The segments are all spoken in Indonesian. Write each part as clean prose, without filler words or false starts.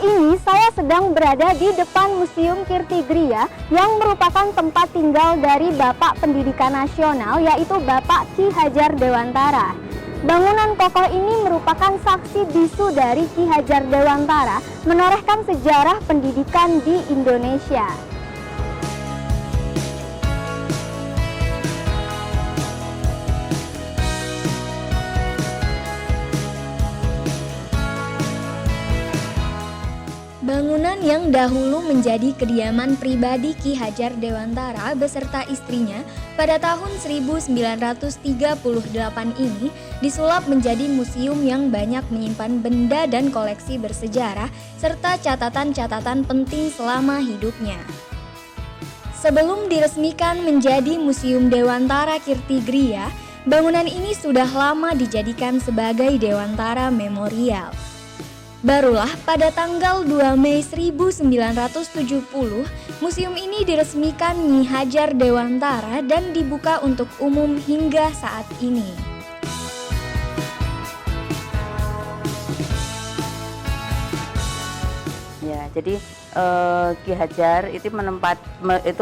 ini saya sedang berada di depan Museum Kirtigriya yang merupakan tempat tinggal dari Bapak Pendidikan Nasional, yaitu Bapak Ki Hajar Dewantara. Bangunan kokoh ini merupakan saksi bisu dari Ki Hajar Dewantara menorehkan sejarah pendidikan di Indonesia. Bangunan yang dahulu menjadi kediaman pribadi Ki Hajar Dewantara beserta istrinya pada tahun 1938 ini disulap menjadi museum yang banyak menyimpan benda dan koleksi bersejarah serta catatan-catatan penting selama hidupnya. Sebelum diresmikan menjadi Museum Dewantara Kirtigriya, bangunan ini sudah lama dijadikan sebagai Dewantara Memorial. Barulah pada tanggal 2 Mei 1970, museum ini diresmikan Nyi Hajar Dewantara dan dibuka untuk umum hingga saat ini. Ya, jadi Ki Hajar itu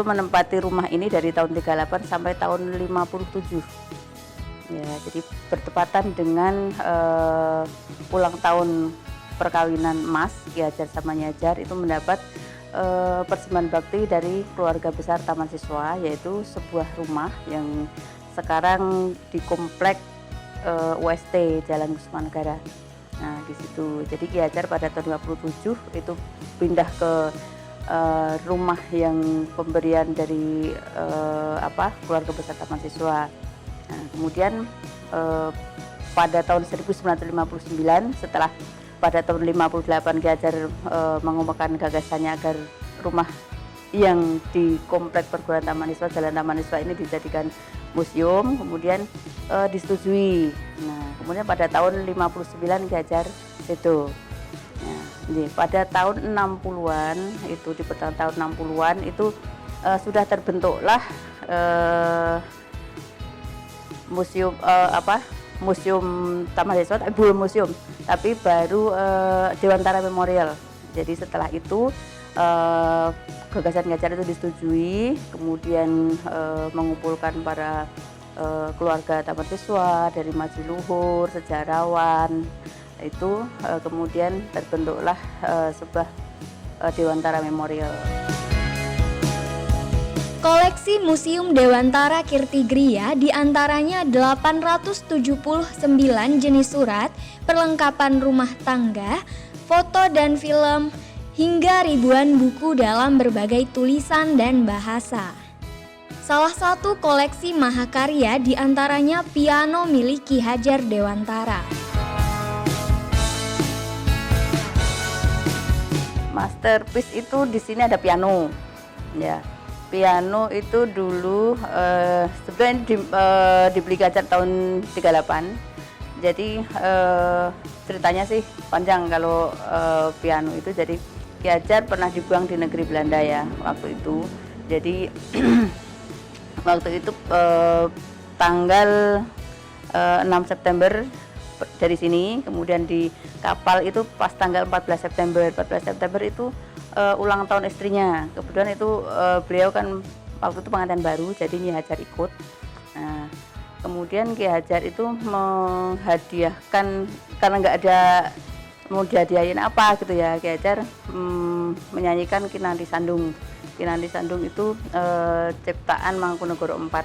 menempati rumah ini dari tahun 38 sampai tahun 57. Ya, jadi bertepatan dengan ulang tahun perkawinan Mas Ki Hajar sama Nyi Hajar itu mendapat persembahan bakti dari keluarga besar Taman Siswa, yaitu sebuah rumah yang sekarang di komplek UST Jalan Kusuma-Negara. Nah, di situ. Jadi Ki Hajar pada tahun 57 itu pindah ke rumah yang pemberian dari keluarga besar Taman Siswa. Nah, kemudian pada tahun 1959 setelah pada tahun 58 Ki Hajar mengumumkan gagasannya agar rumah yang di komplek perguruan Taman Siswa Jalan Taman Siswa ini dijadikan museum, kemudian disetujui. Nah, kemudian pada tahun 59 Ki Hajar itu. Nah, pada tahun 60-an itu di pertengahan tahun 60-an itu sudah terbentuklah Museum Taman Siswa, tapi belum museum, tapi baru Dewantara Memorial. Jadi setelah itu gagasan Ki Hajar itu disetujui, kemudian mengumpulkan para keluarga Taman Siswa dari maju luhur, sejarawan, itu kemudian terbentuklah sebuah Dewantara Memorial. Koleksi Museum Dewantara Kirtigriya diantaranya 879 jenis surat, perlengkapan rumah tangga, foto dan film, hingga ribuan buku dalam berbagai tulisan dan bahasa. Salah satu koleksi mahakarya diantaranya piano milik Ki Hajar Dewantara. Masterpiece itu di sini ada piano, ya. Piano itu dulu sebenarnya dibeli Ki Hajar tahun 38. Jadi ceritanya sih panjang kalau piano itu. Jadi Ki Hajar pernah dibuang di negeri Belanda ya waktu itu. Jadi waktu itu tanggal 6 September dari sini, kemudian di kapal itu pas tanggal 14 September. 14 September itu ulang tahun istrinya. Kebetulan itu beliau kan waktu itu pengantin baru, jadi Nyi Hajar ikut. Nah, kemudian Ki Hajar itu menghadiahkan, karena nggak ada mau dihadiahin apa gitu ya, Ki Hajar menyanyikan Kinanti Sandung. Kinanti Sandung itu ciptaan Mangkunegoro IV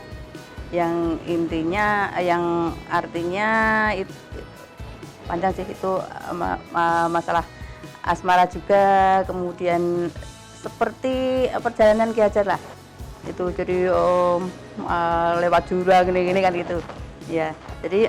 yang intinya, yang artinya itu panjang sih, itu masalah asmara juga, kemudian seperti perjalanan Ki Hajar lah itu, jadi lewat jurang gini-gini kan gitu ya. Jadi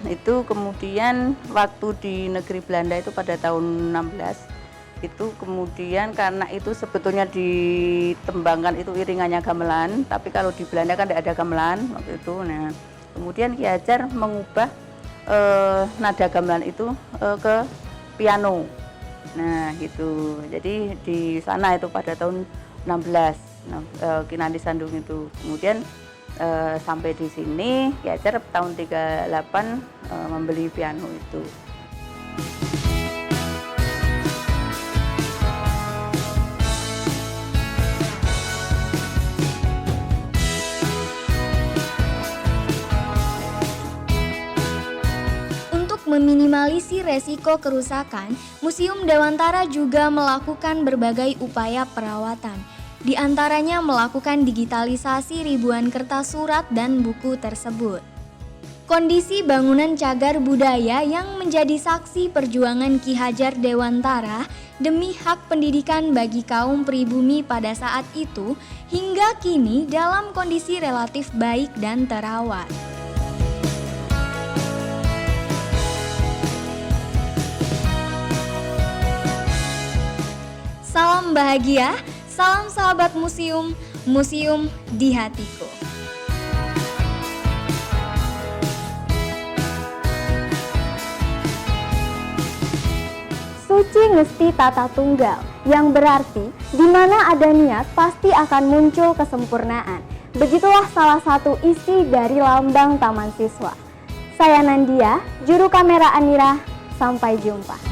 itu kemudian waktu di negeri Belanda itu pada tahun 16 itu, kemudian karena itu sebetulnya ditembangkan itu iringannya gamelan, tapi kalau di Belanda kan tidak ada gamelan waktu itu. Nah, kemudian Ki Hajar mengubah nada gamelan itu ke piano. Nah gitu, jadi di sana itu pada tahun 16 Kinanti Sandung itu. Kemudian sampai di sini Ki Hajar tahun 38 membeli piano itu. meminimalisir resiko kerusakan, Museum Dewantara juga melakukan berbagai upaya perawatan. Di antaranya melakukan digitalisasi ribuan kertas surat dan buku tersebut. Kondisi bangunan cagar budaya yang menjadi saksi perjuangan Ki Hajar Dewantara demi hak pendidikan bagi kaum pribumi pada saat itu hingga kini dalam kondisi relatif baik dan terawat. Salam bahagia, salam sahabat museum, museum di hatiku. Suci ngesti tata tunggal, yang berarti di mana ada niat pasti akan muncul kesempurnaan. Begitulah salah satu isi dari lambang Taman Siswa. Saya Nandia, juru kamera Anira, sampai jumpa.